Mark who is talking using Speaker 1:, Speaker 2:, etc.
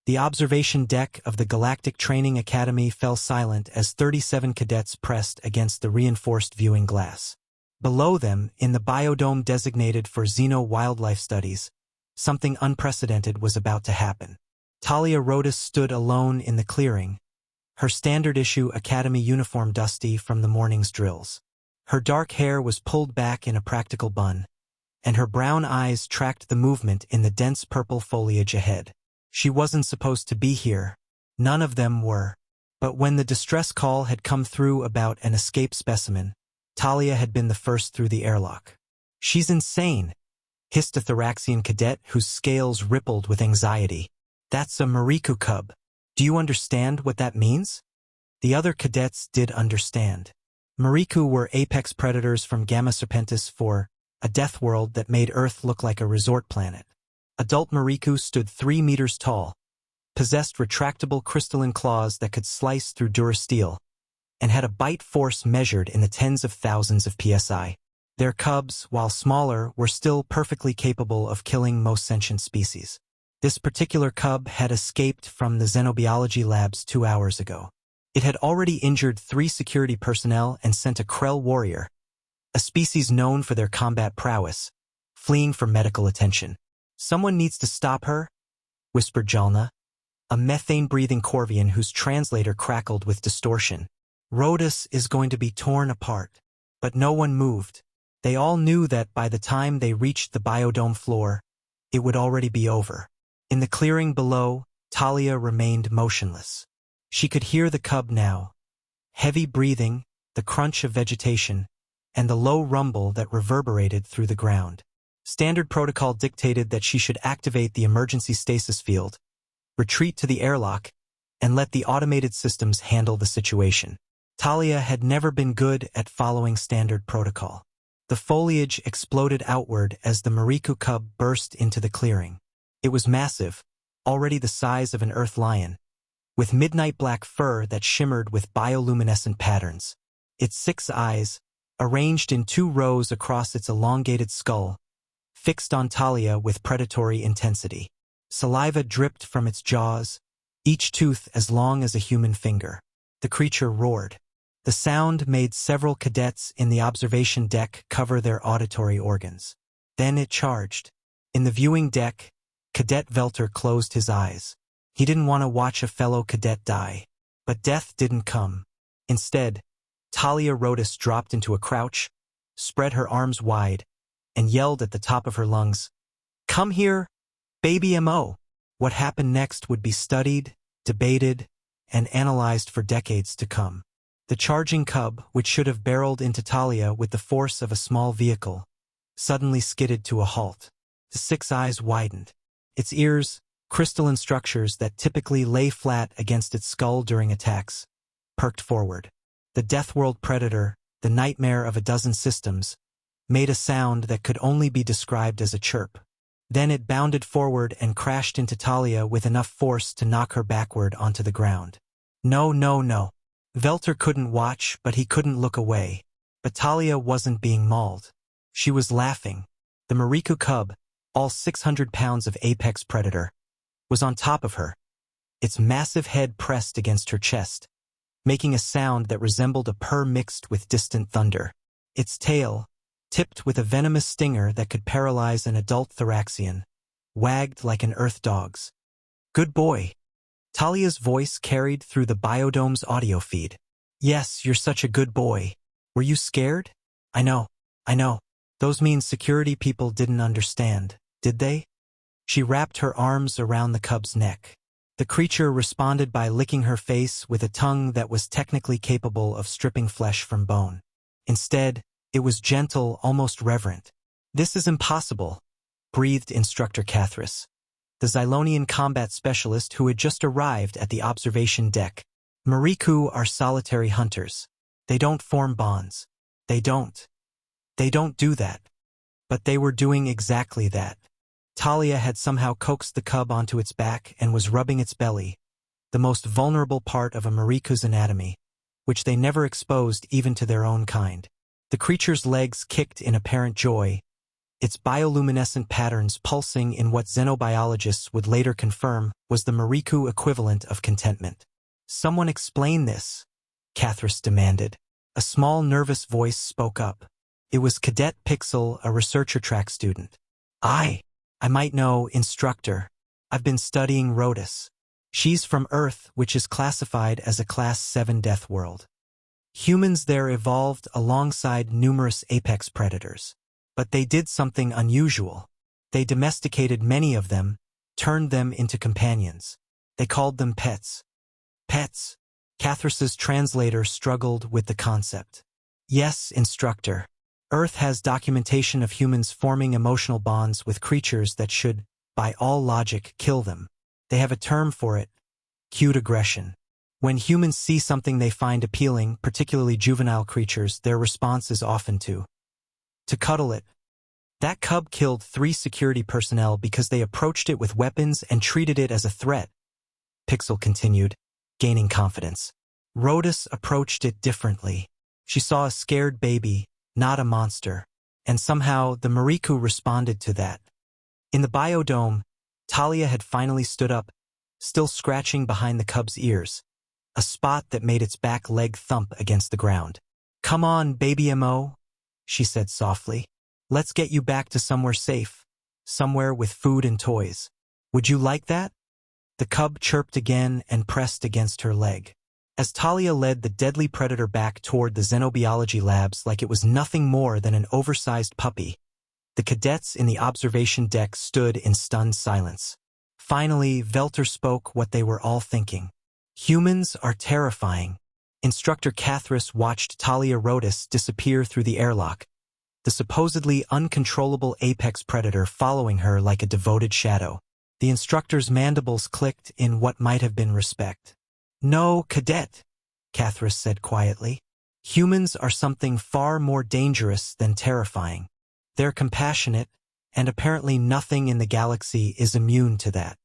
Speaker 1: The observation deck of the Galactic Training Academy fell silent as 37 cadets pressed against the reinforced viewing glass. Below them, in the biodome designated for xeno-wildlife studies, something unprecedented was about to happen. Talia Rhodess stood alone in the clearing, her standard-issue academy uniform dusty from the morning's drills. Her dark hair was pulled back in a practical bun, and her brown eyes tracked the movement in the dense purple foliage ahead. She wasn't supposed to be here. None of them were. But when the distress call had come through about an escaped specimen, Talia had been the first through the airlock. "She's insane," hissed a Thoraxian cadet whose scales rippled with anxiety. "That's a Moriku cub. Do you understand what that means?" The other cadets did understand. Moriku were apex predators from Gamma Serpentis for a death world that made Earth look like a resort planet. Adult Moriku stood 3 meters tall, possessed retractable crystalline claws that could slice through durasteel, and had a bite force measured in the tens of thousands of psi. Their cubs, while smaller, were still perfectly capable of killing most sentient species. This particular cub had escaped from the xenobiology labs 2 hours ago. It had already injured 3 security personnel and sent a Krell warrior, a species known for their combat prowess, fleeing for medical attention. "Someone needs to stop her," whispered Jalna, a methane-breathing Corvian whose translator crackled with distortion. "Rhodess is going to be torn apart." But no one moved. They all knew that by the time they reached the biodome floor, it would already be over. In the clearing below, Talia remained motionless. She could hear the cub now. Heavy breathing, the crunch of vegetation, and the low rumble that reverberated through the ground. Standard protocol dictated that she should activate the emergency stasis field, retreat to the airlock, and let the automated systems handle the situation. Talia had never been good at following standard protocol. The foliage exploded outward as the Moriku cub burst into the clearing. It was massive, already the size of an earth lion, with midnight black fur that shimmered with bioluminescent patterns. Its 6 eyes, arranged in 2 rows across its elongated skull, fixed on Talia with predatory intensity. Saliva dripped from its jaws, each tooth as long as a human finger. The creature roared. The sound made several cadets in the observation deck cover their auditory organs. Then it charged. In the viewing deck, Cadet Velter closed his eyes. He didn't want to watch a fellow cadet die. But death didn't come. Instead, Talia Rhodess dropped into a crouch, spread her arms wide, and yelled at the top of her lungs, "Come here, baby MO." What happened next would be studied, debated, and analyzed for decades to come. The charging cub, which should have barreled into Talia with the force of a small vehicle, suddenly skidded to a halt. The 6 eyes widened. Its ears, crystalline structures that typically lay flat against its skull during attacks, perked forward. The Deathworld predator, the nightmare of a dozen systems, made a sound that could only be described as a chirp. Then it bounded forward and crashed into Talia with enough force to knock her backward onto the ground. No. Velter couldn't watch, but he couldn't look away. But Talia wasn't being mauled. She was laughing. The Moriku cub, all 600 pounds of apex predator, was on top of her, its massive head pressed against her chest, making a sound that resembled a purr mixed with distant thunder. Its tail, tipped with a venomous stinger that could paralyze an adult Thoraxian, wagged like an earth dog's. "Good boy." Talia's voice carried through the biodome's audio feed. "Yes, you're such a good boy. Were you scared?" I know. Those mean security people didn't understand, did they?" She wrapped her arms around the cub's neck. The creature responded by licking her face with a tongue that was technically capable of stripping flesh from bone. Instead, it was gentle, almost reverent. "This is impossible," breathed Instructor Cathris, the Xylonian combat specialist who had just arrived at the observation deck. "Moriku are solitary hunters. They don't form bonds. They don't do that." But they were doing exactly that. Talia had somehow coaxed the cub onto its back and was rubbing its belly, the most vulnerable part of a Moriku's anatomy, which they never exposed even to their own kind. The creature's legs kicked in apparent joy, its bioluminescent patterns pulsing in what xenobiologists would later confirm was the Moriku equivalent of contentment. "Someone explain this," Cathris demanded. A small, nervous voice spoke up. It was Cadet Pixel, a researcher track student. I might know, instructor. I've been studying Rhodess. She's from Earth, which is classified as a Class 7 death world. Humans there evolved alongside numerous apex predators. But they did something unusual. They domesticated many of them, turned them into companions. They called them pets. Pets. Cathris's translator struggled with the concept. Yes, instructor. Earth has documentation of humans forming emotional bonds with creatures that should, by all logic, kill them. They have a term for it: cute aggression. When humans see something they find appealing, particularly juvenile creatures, their response is often to cuddle it. That cub killed 3 security personnel because they approached it with weapons and treated it as a threat, Pixel continued, gaining confidence. Rhodess approached it differently. She saw a scared baby, not a monster, and somehow the Moriku responded to that. In the biodome, Talia had finally stood up, still scratching behind the cub's ears, a spot that made its back leg thump against the ground. "Come on, baby MO," she said softly. "Let's get you back to somewhere safe, somewhere with food and toys. Would you like that?" The cub chirped again and pressed against her leg. As Talia led the deadly predator back toward the xenobiology labs like it was nothing more than an oversized puppy, the cadets in the observation deck stood in stunned silence. Finally, Velter spoke what they were all thinking. "Humans are terrifying." Instructor Cathris watched Talia Rhodess disappear through the airlock, the supposedly uncontrollable apex predator following her like a devoted shadow. The instructor's mandibles clicked in what might have been respect. "No, Cadet," Cathris said quietly. "Humans are something far more dangerous than terrifying. They're compassionate, and apparently nothing in the galaxy is immune to that."